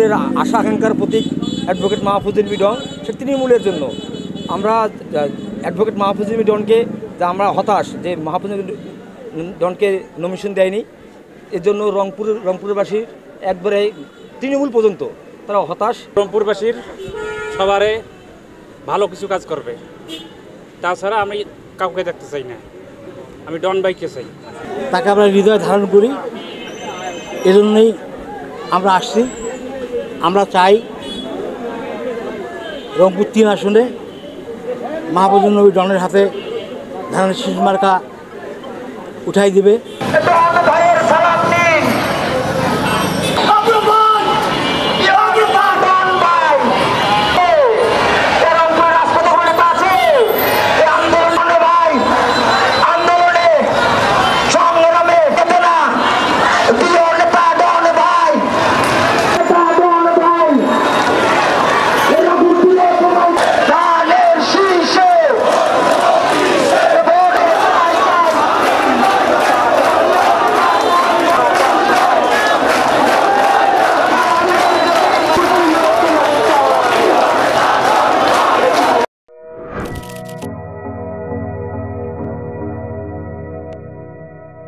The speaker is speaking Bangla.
রংপুরের আশা আকাঙ্ক্ষার প্রতীক অ্যাডভোকেট মাহফুজ ইলমি ডন, সে তৃণমূলের জন্য আমরা অ্যাডভোকেট মাহফুজ ইলমি ডনকে যা আমরা হতাশ যে মাহফুজ ডনকে নমিনেশন দেয়নি, এর জন্য রংপুরবাসীর একবারে তৃণমূল পর্যন্ত তারা হতাশ। রংপুরবাসীর সবারে ভালো কিছু কাজ করবে, তাছাড়া আমি কাউকে দেখতে চাই না, আমি ডন ভাইকে চাই। তাকে আমরা হৃদয়ে ধারণ করি, এজন্যই আমরা আসছি। আমরা চাই রংপুর 3 আসনে মাহফুজ নবী ডনের হাতে ধানের শীষ মার্কা উঠাই দিবে।